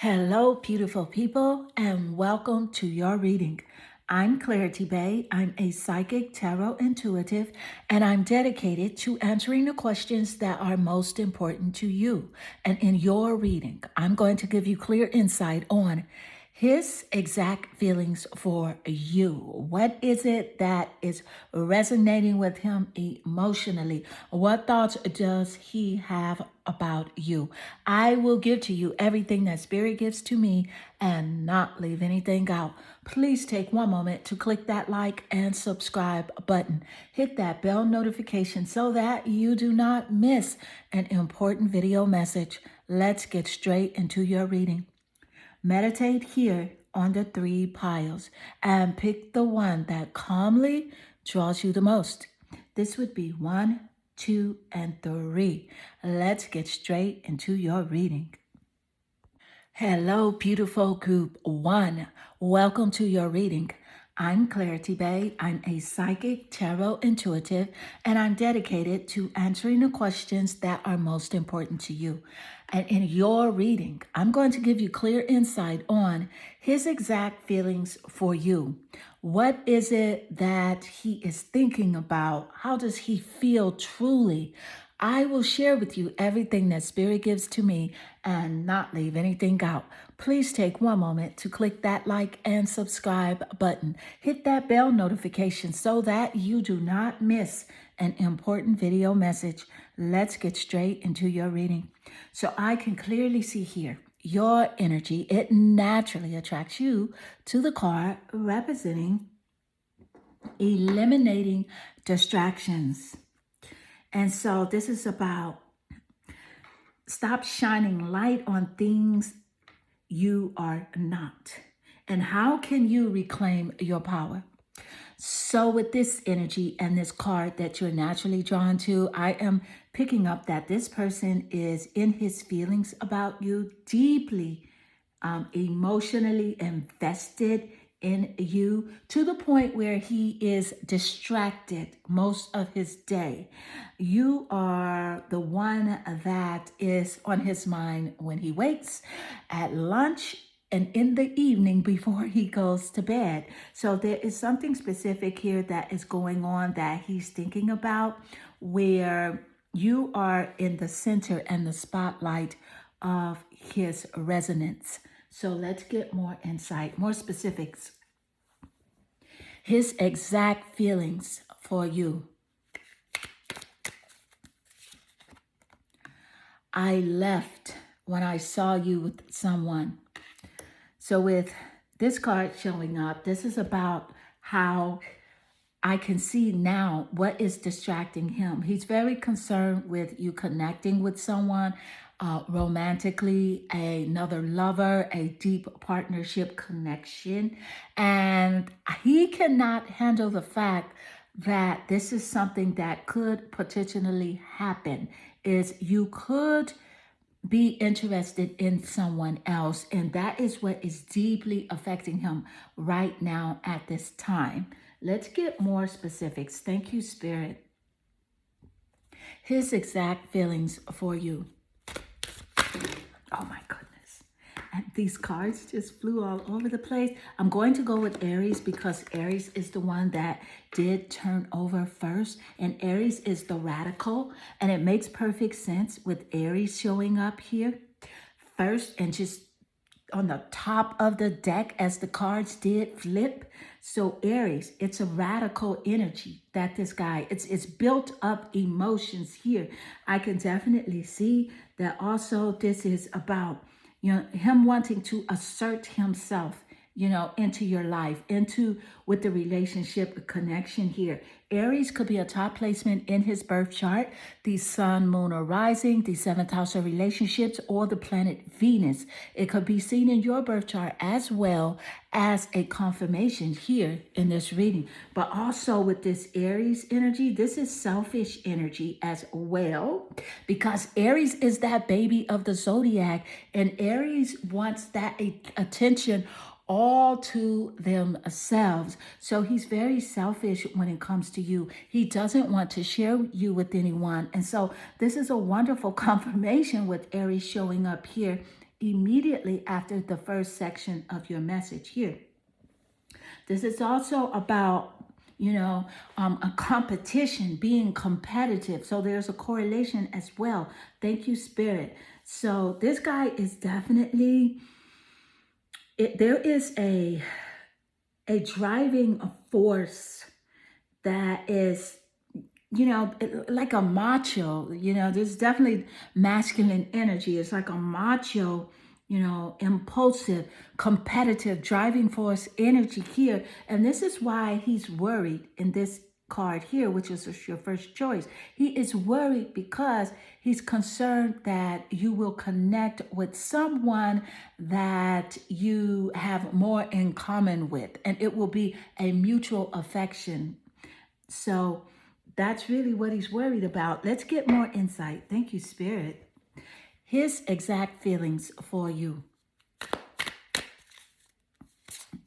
Hello, beautiful people, and welcome to your reading. I'm Clarity Bay. I'm a psychic tarot intuitive, and I'm dedicated to answering the questions that are most important to you. And in your reading, I'm going to give you clear insight on his exact feelings for you. What is it that is resonating with him emotionally? What thoughts does he have about you? I will give to you everything that Spirit gives to me and not leave anything out. Please take one moment to click that like and subscribe button. Hit that bell notification so that you do not miss an important video message. Let's get straight into your reading. Meditate here on the three piles and pick the one that calmly draws you the most. This would be 1, 2, and 3. Let's get straight into your reading. Hello, beautiful group 1. Welcome to your reading. I'm Clarity Bay. I'm a psychic tarot intuitive, and I'm dedicated to answering the questions that are most important to you. And in your reading, I'm going to give you clear insight on his exact feelings for you. What is it that he is thinking about? How does he feel truly? I will share with you everything that Spirit gives to me and not leave anything out. Please take one moment to click that like and subscribe button. Hit that bell notification so that you do not miss an important video message. Let's get straight into your reading. So I can clearly see here your energy. It naturally attracts you to the card representing eliminating distractions. And so this is about stop shining light on things you are not. And how can you reclaim your power? So with this energy and this card that you're naturally drawn to, I am picking up that this person is in his feelings about you, deeply emotionally invested in you to the point where he is distracted most of his day. You are the one that is on his mind when he wakes, at lunch, and in the evening before he goes to bed. So there is something specific here that is going on that he's thinking about, where you are in the center and the spotlight of his resonance. So let's get more insight, more specifics. His exact feelings for you. I left when I saw you with someone. So with this card showing up, this is about how I can see now what is distracting him. He's very concerned with you connecting with someone romantically, another lover, a deep partnership connection. And he cannot handle the fact that this is something that could potentially happen, is you could be interested in someone else. And that is what is deeply affecting him right now at this time. Let's get more specifics. Thank you, Spirit. His exact feelings for you. Oh my goodness. And these cards just flew all over the place. I'm going to go with Aries because Aries is the one that did turn over first. And Aries is the radical. And it makes perfect sense with Aries showing up here first and just on the top of the deck as the cards did flip. So Aries, it's a radical energy that this guy, it's built up emotions here. I can definitely see that also this is about, him wanting to assert himself, into your life, with the relationship connection here. Aries could be a top placement in his birth chart, the sun, moon, or rising, the 7th house of relationships, or the planet Venus. It could be seen in your birth chart as well as a confirmation here in this reading. But also with this Aries energy, this is selfish energy as well, because Aries is that baby of the zodiac, and Aries wants that attention all to themselves. So he's very selfish when it comes to you. He doesn't want to share you with anyone. And so this is a wonderful confirmation with Aries showing up here immediately after the first section of your message here. This is also about, a competition, being competitive. So there's a correlation as well. Thank you, Spirit. So this guy is definitely, there is a driving force that is, like a macho, there's definitely masculine energy. It's like a macho, impulsive, competitive, driving force energy here. And this is why he's worried in this card here, which is your first choice. He is worried because he's concerned that you will connect with someone that you have more in common with, and it will be a mutual affection. So that's really what he's worried about. Let's get more insight. Thank you, Spirit. His exact feelings for you.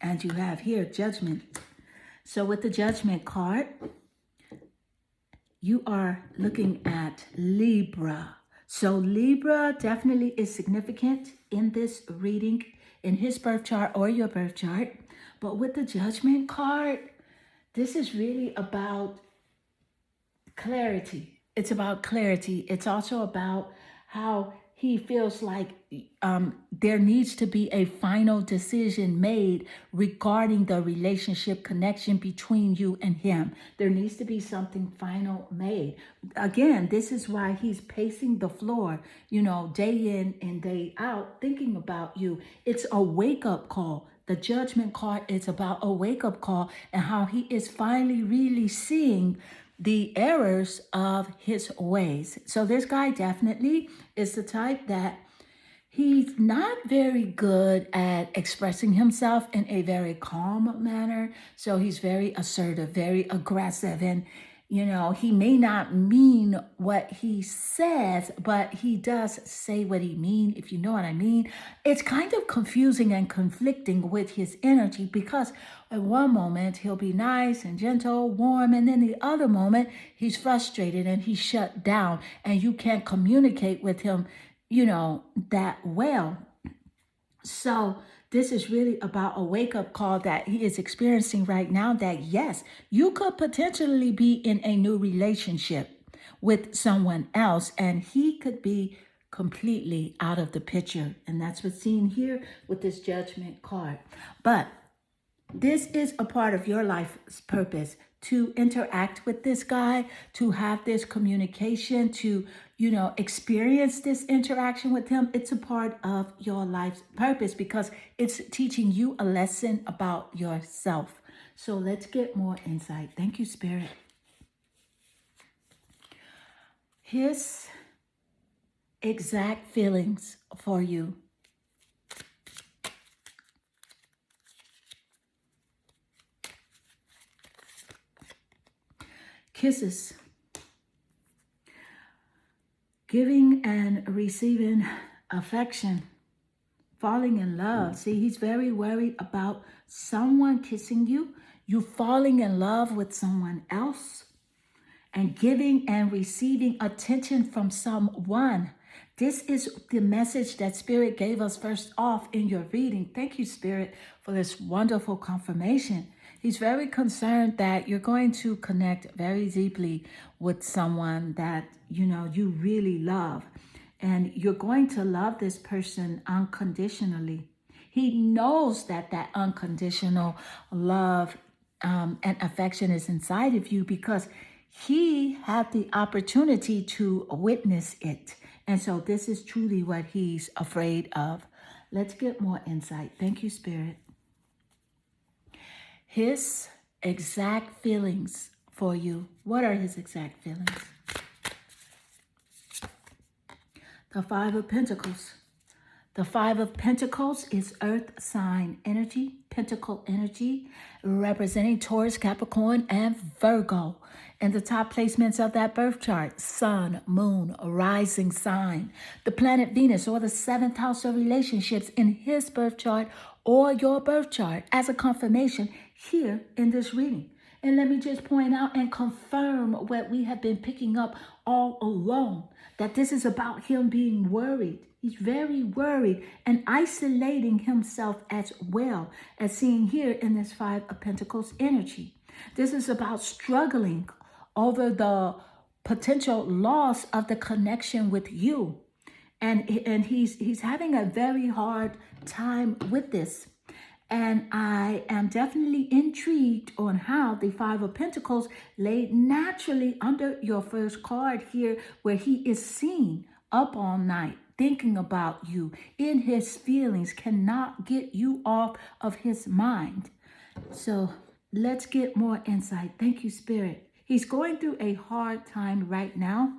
And you have here Judgment. So with the Judgment card, you are looking at Libra. So Libra definitely is significant in this reading, in his birth chart or your birth chart. But with the Judgment card, this is really about clarity. It's about clarity. It's also about how he feels like there needs to be a final decision made regarding the relationship connection between you and him. There needs to be something final made. Again, this is why he's pacing the floor, day in and day out, thinking about you. It's a wake-up call. The Judgment card is about a wake-up call and how he is finally really seeing the errors of his ways. So this guy definitely is the type that he's not very good at expressing himself in a very calm manner. So he's very assertive, very aggressive, and he may not mean what he says, but he does say what he means, if you know what I mean. It's kind of confusing and conflicting with his energy because at one moment he'll be nice and gentle, warm, and then the other moment he's frustrated and he's shut down and you can't communicate with him, that well. So this is really about a wake-up call that he is experiencing right now, that yes, you could potentially be in a new relationship with someone else and he could be completely out of the picture. And that's what's seen here with this Judgment card. But this is a part of your life's purpose, to interact with this guy, to have this communication, to, experience this interaction with him. It's a part of your life's purpose because it's teaching you a lesson about yourself. So let's get more insight. Thank you, Spirit. His exact feelings for you. Kisses. Giving and receiving affection. Falling in love. See, he's very worried about someone kissing you, you falling in love with someone else, and giving and receiving attention from someone. This is the message that Spirit gave us first off in your reading. Thank you, Spirit, for this wonderful confirmation. He's very concerned that you're going to connect very deeply with someone that, you really love. And you're going to love this person unconditionally. He knows that unconditional love and affection is inside of you because he had the opportunity to witness it. And so this is truly what he's afraid of. Let's get more insight. Thank you, Spirit. His exact feelings for you. What are his exact feelings? The Five of Pentacles. The Five of Pentacles is earth sign energy, pentacle energy, representing Taurus, Capricorn, and Virgo. And the top placements of that birth chart: Sun, Moon, rising sign, the planet Venus, or the 7th house of relationships in his birth chart or your birth chart as a confirmation here in this reading. And let me just point out and confirm what we have been picking up all along, that this is about him being worried. He's very worried and isolating himself as well, as seen here in this Five of Pentacles energy. This is about struggling over the potential loss of the connection with you. And he's having a very hard time with this. And I am definitely intrigued on how the Five of Pentacles laid naturally under your first card here, where he is seen up all night, thinking about you, in his feelings, cannot get you off of his mind. So let's get more insight. Thank you, Spirit. He's going through a hard time right now.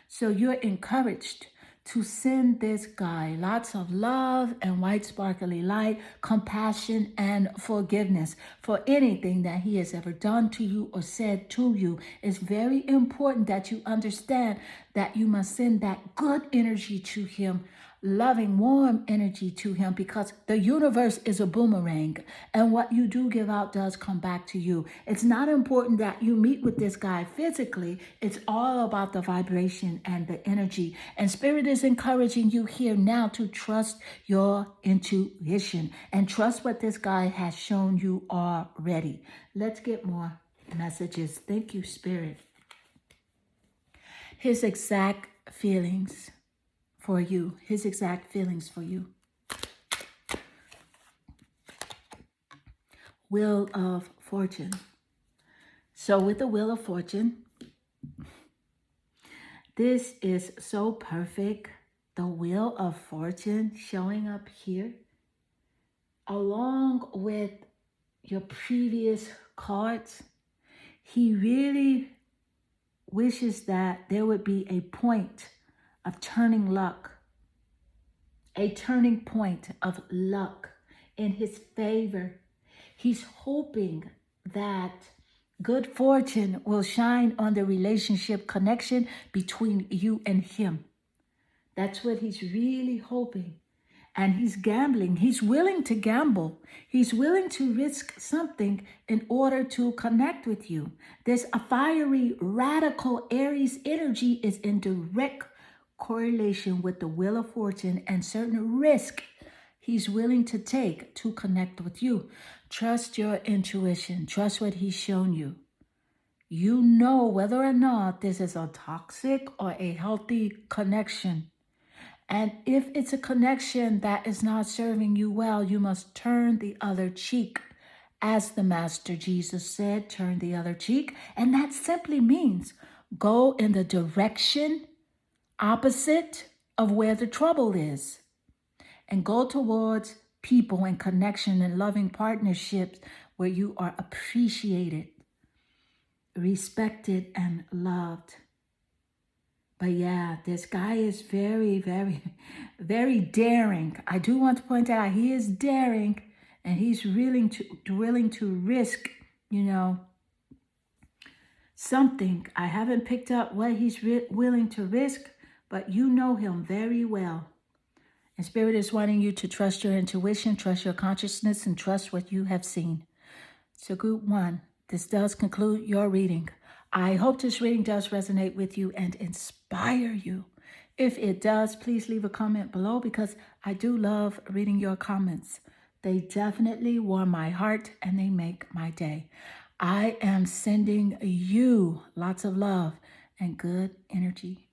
So you're encouraged to send this guy lots of love and white sparkly light, compassion and forgiveness for anything that he has ever done to you or said to you. It's very important that you understand that you must send that good energy to him, loving, warm energy to him, because the universe is a boomerang, and what you do give out does come back to you. It's not important that you meet with this guy physically. It's all about the vibration and the energy. And Spirit is encouraging you here now to trust your intuition and trust what this guy has shown you already. Let's get more messages. Thank you, Spirit. His exact feelings for you. His exact feelings for you. Wheel of Fortune. So with the Wheel of Fortune, this is so perfect. The Wheel of Fortune showing up here, along with your previous cards. He really wishes that there would be a point of turning luck, a turning point of luck in his favor. He's hoping that good fortune will shine on the relationship connection between you and him. That's what he's really hoping. And he's gambling. He's willing to gamble. He's willing to risk something in order to connect with you. There's a fiery, radical Aries energy is in direct correlation with the Wheel of Fortune and certain risk he's willing to take to connect with you. Trust your intuition. Trust what he's shown you. You know whether or not this is a toxic or a healthy connection. And if it's a connection that is not serving you well, you must turn the other cheek. As the Master Jesus said, turn the other cheek. And that simply means go in the direction opposite of where the trouble is, and go towards people and connection and loving partnerships where you are appreciated, respected, and loved. But yeah, this guy is very, very, very daring. I do want to point out he is daring, and he's willing to risk, something. I haven't picked up what he's willing to risk, but you know him very well. And Spirit is wanting you to trust your intuition, trust your consciousness, and trust what you have seen. So Group 1, this does conclude your reading. I hope this reading does resonate with you and inspire you. If it does, please leave a comment below, because I do love reading your comments. They definitely warm my heart and they make my day. I am sending you lots of love and good energy.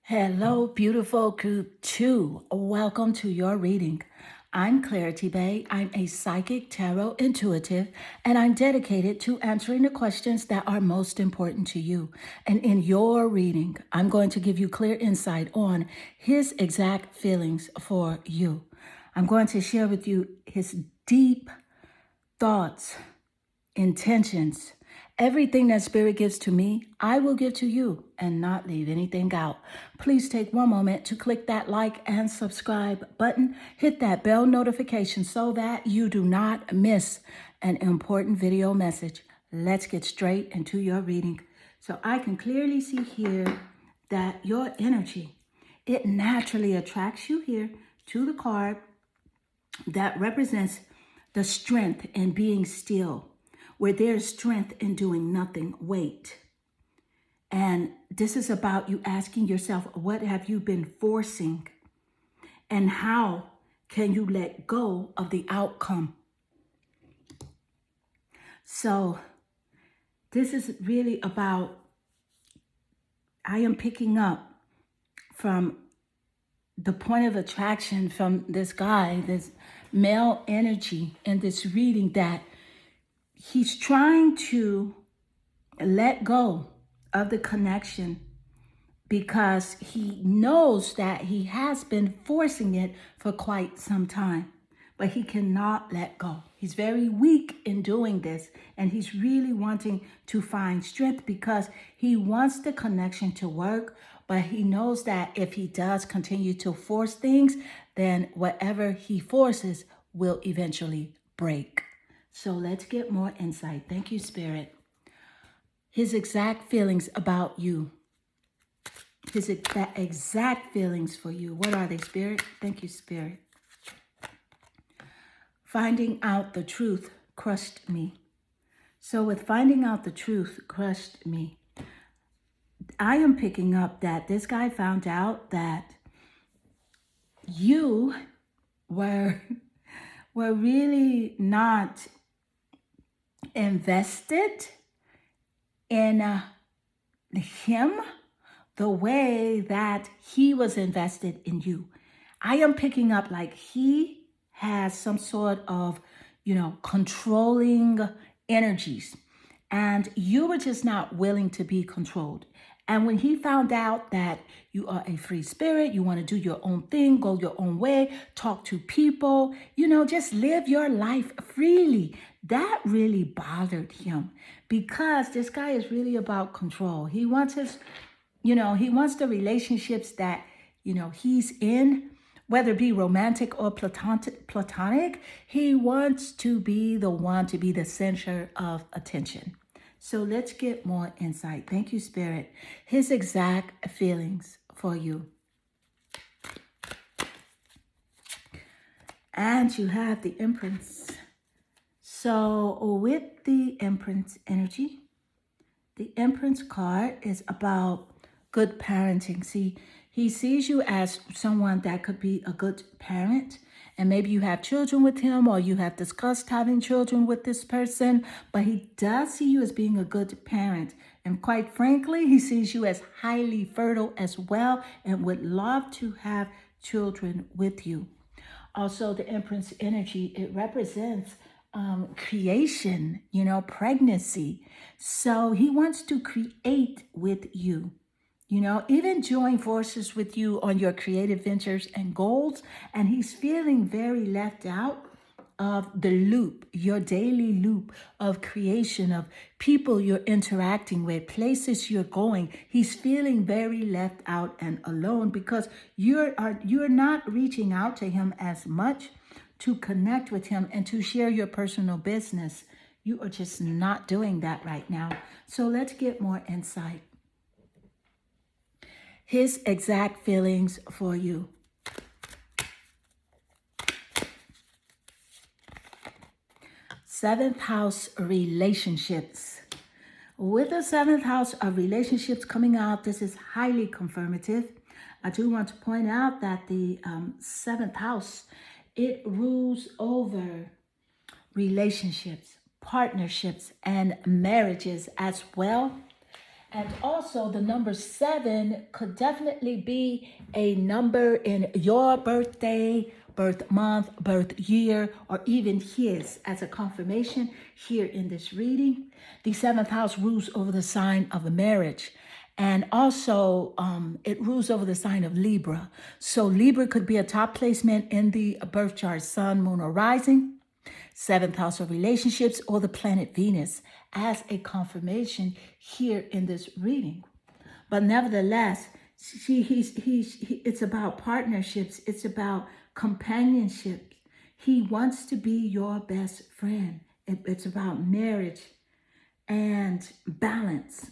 Hello, beautiful Group 2. Welcome to your reading. I'm Clarity Bay. I'm a psychic tarot intuitive, and I'm dedicated to answering the questions that are most important to you. And in your reading, I'm going to give you clear insight on his exact feelings for you. I'm going to share with you his deep thoughts, intentions. Everything that Spirit gives to me, I will give to you and not leave anything out. Please take one moment to click that like and subscribe button. Hit that bell notification so that you do not miss an important video message. Let's get straight into your reading. So I can clearly see here that your energy, it naturally attracts you here to the card that represents the strength in being still. Where there's strength in doing nothing, wait. And this is about you asking yourself, what have you been forcing? And how can you let go of the outcome? So this is really about, I am picking up from the point of attraction from this guy, this male energy in this reading, that he's trying to let go of the connection because he knows that he has been forcing it for quite some time, but he cannot let go. He's very weak in doing this, and he's really wanting to find strength because he wants the connection to work, but he knows that if he does continue to force things, then whatever he forces will eventually break. So let's get more insight. Thank you, Spirit. His exact feelings about you. His exact feelings for you. What are they, Spirit? Thank you, Spirit. Finding out the truth crushed me. So with finding out the truth crushed me, I am picking up that this guy found out that you were really not invested in him the way that he was invested in you. I am picking up like he has some sort of, controlling energies, and you were just not willing to be controlled. And when he found out that you are a free spirit, you want to do your own thing, go your own way, talk to people, just live your life freely, that really bothered him, because this guy is really about control. He wants he wants the relationships that, he's in, whether it be romantic or platonic, he wants to be the one to be the center of attention. So let's get more insight. Thank you, Spirit. His exact feelings for you. And you have the Empress. So with the Empress energy, the Empress card is about good parenting. See, he sees you as someone that could be a good parent, and maybe you have children with him, or you have discussed having children with this person, but he does see you as being a good parent. And quite frankly, he sees you as highly fertile as well and would love to have children with you. Also, the Empress energy, it represents creation, pregnancy. So he wants to create with you. Even join forces with you on your creative ventures and goals. And he's feeling very left out of the loop, your daily loop of creation, of people you're interacting with, places you're going. He's feeling very left out and alone because you're not reaching out to him as much to connect with him and to share your personal business. You are just not doing that right now. So let's get more insight. His exact feelings for you. Seventh house relationships. With the seventh house of relationships coming out, this is highly confirmative. I do want to point out that the seventh house, it rules over relationships, partnerships, and marriages as well. And also the number 7 could definitely be a number in your birthday, birth month, birth year, or even his as a confirmation here in this reading. The 7th house rules over the sign of a marriage. And also it rules over the sign of Libra. So Libra could be a top placement in the birth chart, sun, moon, or rising. 7th house of relationships, or the planet Venus as a confirmation here in this reading. But nevertheless, it's about partnerships. It's about companionship. He wants to be your best friend. It's about marriage and balance.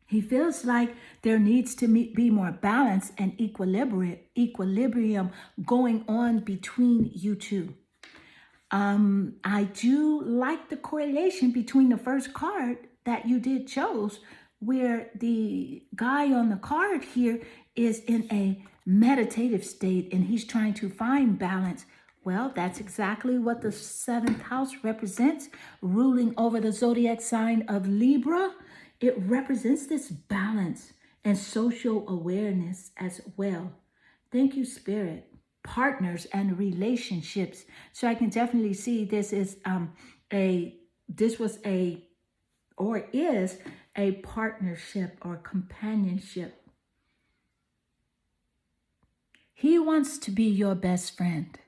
He feels like there needs to be more balance and equilibrium going on between you two. I do like the correlation between the first card that you did chose, where the guy on the card here is in a meditative state and he's trying to find balance. Well, that's exactly what the seventh house represents, ruling over the zodiac sign of Libra. It represents this balance and social awareness as well. Thank you, Spirit. Partners and relationships. So I can definitely see this is is a partnership or companionship. He wants to be your best friend.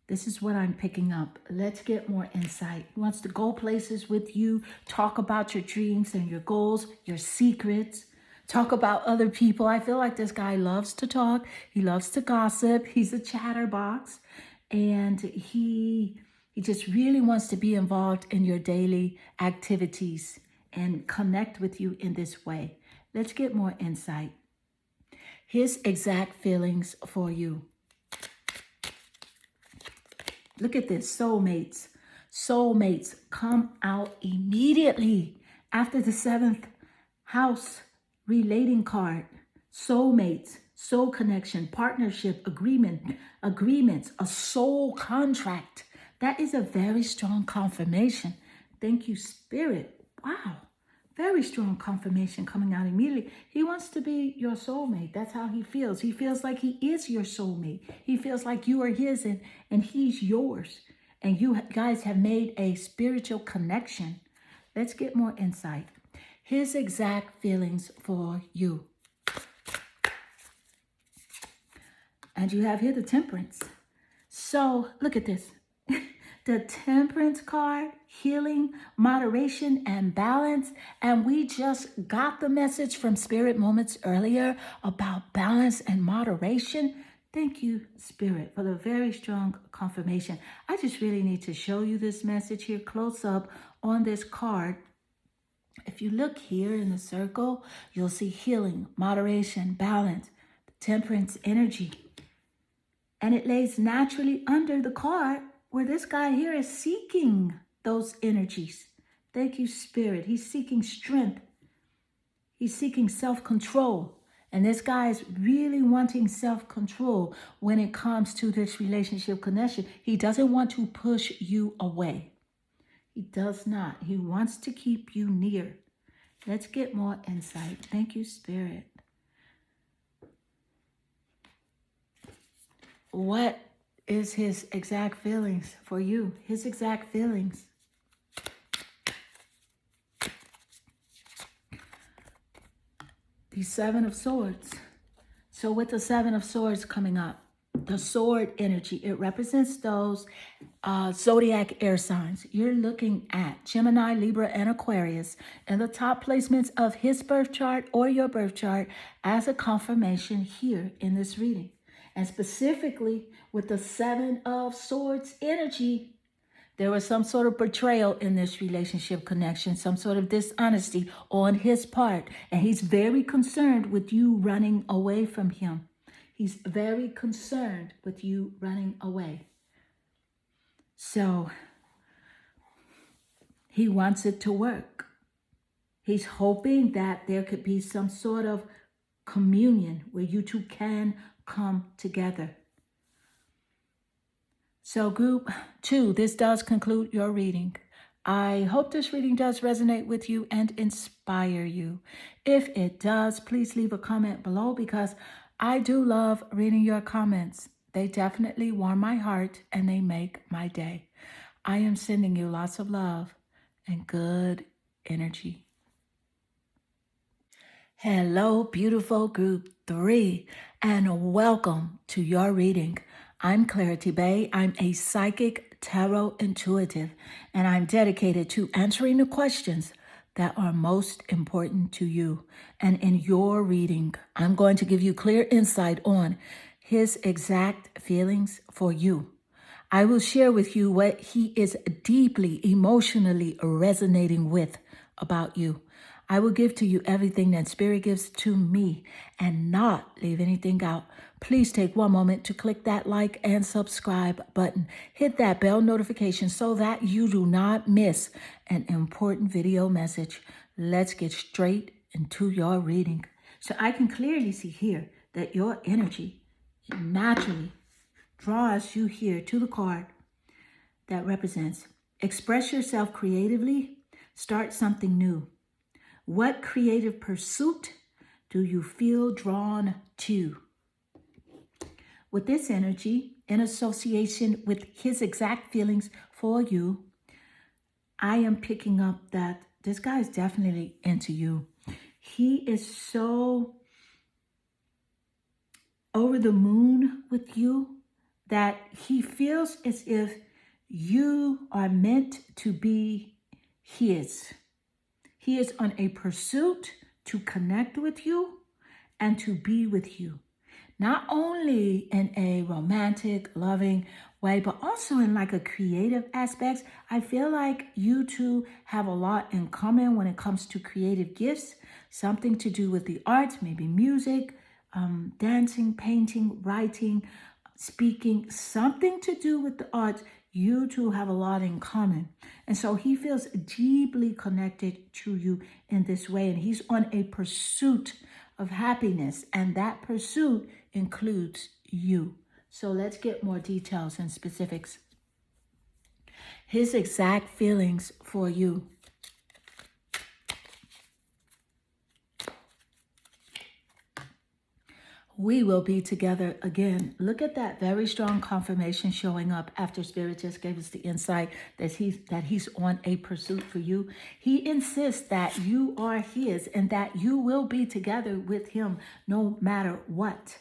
This is what I'm picking up. Let's get more insight. He wants to go places with you, talk about your dreams and your goals, your secrets, talk about other people. I feel like this guy loves to talk. He loves to gossip. He's a chatterbox. And he just really wants to be involved in your daily activities and connect with you in this way. Let's get more insight. His exact feelings for you. Look at this, soulmates. Soulmates come out immediately after the seventh house relating card. Soulmates, soul connection, partnership, agreements, a soul contract. That is a very strong confirmation. Thank you, Spirit. Wow. Very strong confirmation coming out immediately. He wants to be your soulmate. That's how he feels. He feels like he is your soulmate. He feels like you are his and he's yours. And you guys have made a spiritual connection. Let's get more insight. His exact feelings for you. And you have here the Temperance. So look at this. The Temperance card, healing, moderation, and balance. And we just got the message from Spirit moments earlier about balance and moderation. Thank you, Spirit, for the very strong confirmation. I just really need to show you this message here close up on this card. If you look here in the circle, you'll see healing, moderation, balance, Temperance energy. And it lays naturally under the card where this guy here is seeking those energies. Thank you, Spirit. He's seeking strength. He's seeking self-control. And this guy is really wanting self-control when it comes to this relationship connection. He doesn't want to push you away. He does not. He wants to keep you near. Let's get more insight. Thank you, Spirit. What is his exact feelings for you? His exact feelings. The Seven of Swords. So with the Seven of Swords coming up, the sword energy, it represents those zodiac air signs. You're looking at Gemini, Libra, and Aquarius and the top placements of his birth chart or your birth chart as a confirmation here in this reading. And specifically with the Seven of Swords energy, there was some sort of betrayal in this relationship connection, some sort of dishonesty on his part. And he's very concerned with you running away from him. He's very concerned with you running away. So he wants it to work. He's hoping that there could be some sort of communion where you two can come together. So group 2, this does conclude your reading. I hope this reading does resonate with you and inspire you. If it does, please leave a comment below because I do love reading your comments. They definitely warm my heart and they make my day. I am sending you lots of love and good energy. Hello, beautiful group 3, and welcome to your reading. I'm Clarity Bay. I'm a psychic tarot intuitive, and I'm dedicated to answering the questions that are most important to you. And in your reading, I'm going to give you clear insight on his exact feelings for you. I will share with you what he is deeply emotionally resonating with about you. I will give to you everything that Spirit gives to me and not leave anything out. Please take one moment to click that like and subscribe button. Hit that bell notification so that you do not miss an important video message. Let's get straight into your reading. So I can clearly see here that your energy naturally draws you here to the card that represents express yourself creatively, start something new. What creative pursuit do you feel drawn to? With this energy, in association with his exact feelings for you, I am picking up that this guy is definitely into you. He is so over the moon with you that he feels as if you are meant to be his. He is on a pursuit to connect with you and to be with you. Not only in a romantic, loving way, but also in like a creative aspect. I feel like you two have a lot in common when it comes to creative gifts, something to do with the arts, maybe music, dancing, painting, writing, speaking, something to do with the arts. You two have a lot in common. And so he feels deeply connected to you in this way. And he's on a pursuit of happiness. And that pursuit includes you. So let's get more details and specifics. His exact feelings for you. We will be together again. Look at that very strong confirmation showing up after Spirit just gave us the insight that he's on a pursuit for you. He insists that you are his and that you will be together with him no matter what.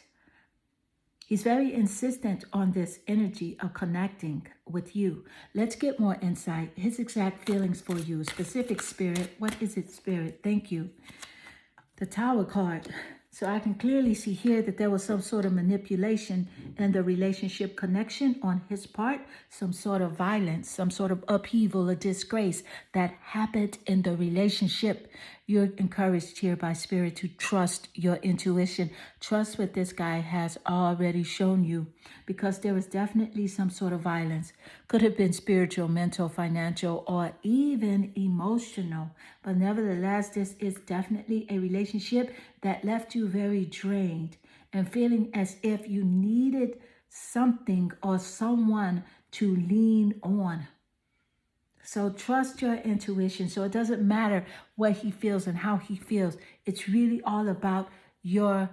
He's very insistent on this energy of connecting with you. Let's get more insight. His exact feelings for you. Specific, Spirit. What is it, Spirit? Thank you. The Tower card. So I can clearly see here that there was some sort of manipulation in the relationship connection on his part, some sort of violence, some sort of upheaval or disgrace that happened in the relationship. You're encouraged here by Spirit to trust your intuition. Trust what this guy has already shown you, because there was definitely some sort of violence. Could have been spiritual, mental, financial, or even emotional. But nevertheless, this is definitely a relationship that left you very drained and feeling as if you needed something or someone to lean on. So trust your intuition. So it doesn't matter what he feels and how he feels. It's really all about your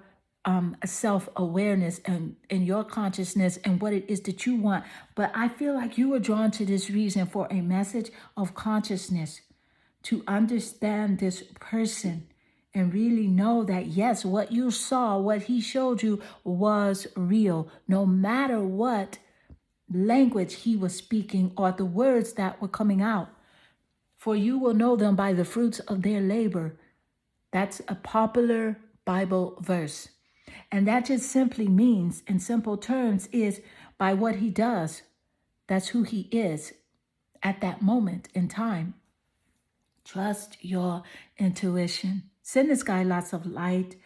self-awareness and your consciousness and what it is that you want. But I feel like you were drawn to this reason for a message of consciousness, to understand this person and really know that, yes, what you saw, what he showed you was real, no matter what language he was speaking or the words that were coming out. For you will know them by the fruits of their labor. That's a popular Bible verse. And that just simply means, in simple terms, is by what he does. That's who he is at that moment in time. Trust your intuition. Send this guy lots of light,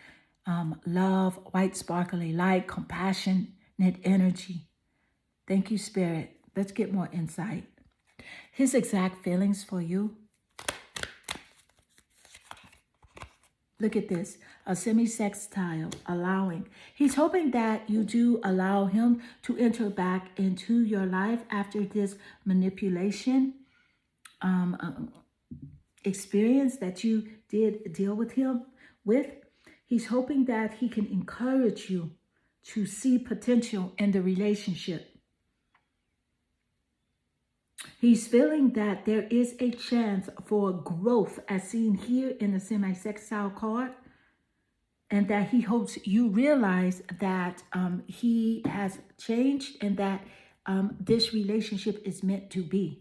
love, white sparkly light, compassionate energy. Thank you, Spirit. Let's get more insight. His exact feelings for you. Look at this, a semi-sextile, allowing. He's hoping that you do allow him to enter back into your life after this manipulation experience that you did deal with him with. He's hoping that he can encourage you to see potential in the relationship. He's feeling that there is a chance for growth, as seen here in the semi-sextile card, and that he hopes you realize that he has changed and that this relationship is meant to be.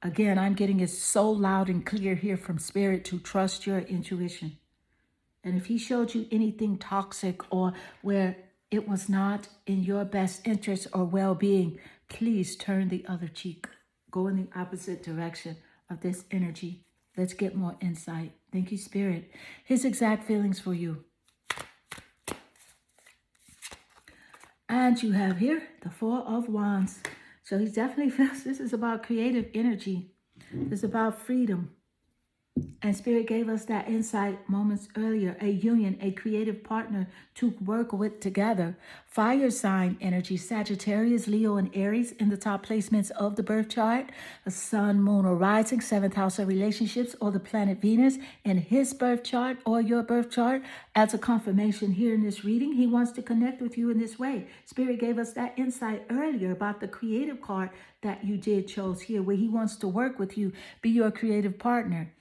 Again, I'm getting it so loud and clear here from Spirit to trust your intuition. And if he showed you anything toxic or where it was not in your best interest or well-being, please turn the other cheek. Go in the opposite direction of this energy. Let's get more insight. Thank you, Spirit. His exact feelings for you. And you have here the Four of Wands. So he definitely feels this is about creative energy. It's about freedom. And Spirit gave us that insight moments earlier, a union, a creative partner to work with together. Fire sign energy, Sagittarius, Leo, and Aries in the top placements of the birth chart. A sun, moon, or rising, seventh house of relationships, or the planet Venus in his birth chart or your birth chart. As a confirmation here in this reading, he wants to connect with you in this way. Spirit gave us that insight earlier about the creative card that you did chose here, where he wants to work with you, be your creative partner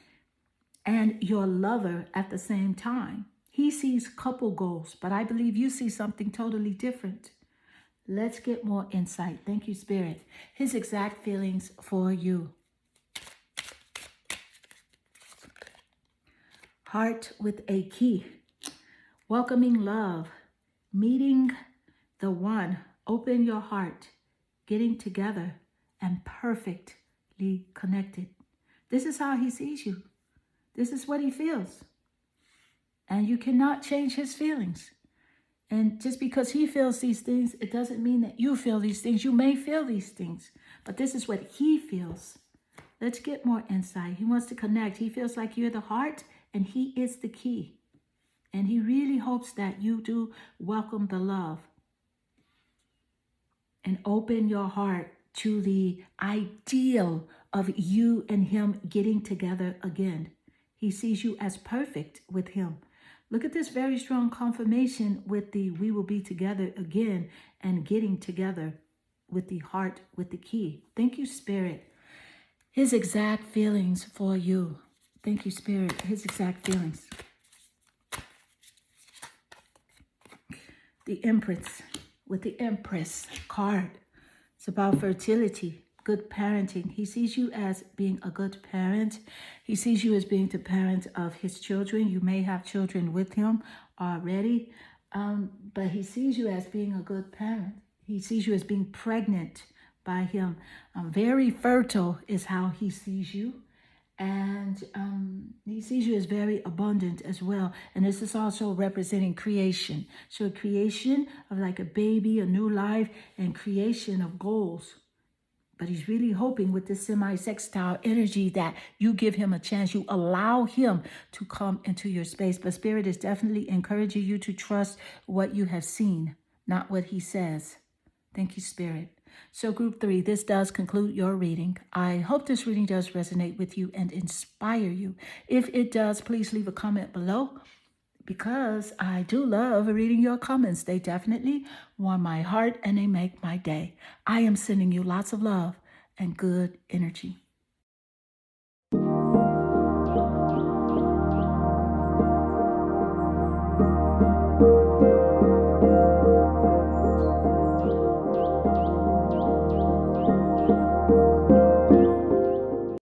and your lover at the same time. He sees couple goals, but I believe you see something totally different. Let's get more insight. Thank you, Spirit. His exact feelings for you. Heart with a key. Welcoming love. Meeting the one. Open your heart. Getting together and perfectly connected. This is how he sees you. This is what he feels. And you cannot change his feelings. And just because he feels these things, it doesn't mean that you feel these things. You may feel these things, but this is what he feels. Let's get more insight. He wants to connect. He feels like you're the heart and he is the key. And he really hopes that you do welcome the love and open your heart to the ideal of you and him getting together again. He sees you as perfect with him. Look at this very strong confirmation with the we will be together again and getting together with the heart with the key. Thank you, Spirit. His exact feelings for you. Thank you, Spirit. His exact feelings. The Empress with the Empress card. It's about fertility, good parenting. He sees you as being a good parent. He sees you as being the parent of his children. You may have children with him already, but he sees you as being a good parent. He sees you as being pregnant by him. Very fertile is how he sees you. And he sees you as very abundant as well. And this is also representing creation. So a creation of like a baby, a new life, and creation of goals. But he's really hoping with this semi-sextile energy that you give him a chance. You allow him to come into your space. But Spirit is definitely encouraging you to trust what you have seen, not what he says. Thank you, Spirit. So group 3, this does conclude your reading. I hope this reading does resonate with you and inspire you. If it does, please leave a comment below because I do love reading your comments. They definitely warm my heart and they make my day. I am sending you lots of love and good energy.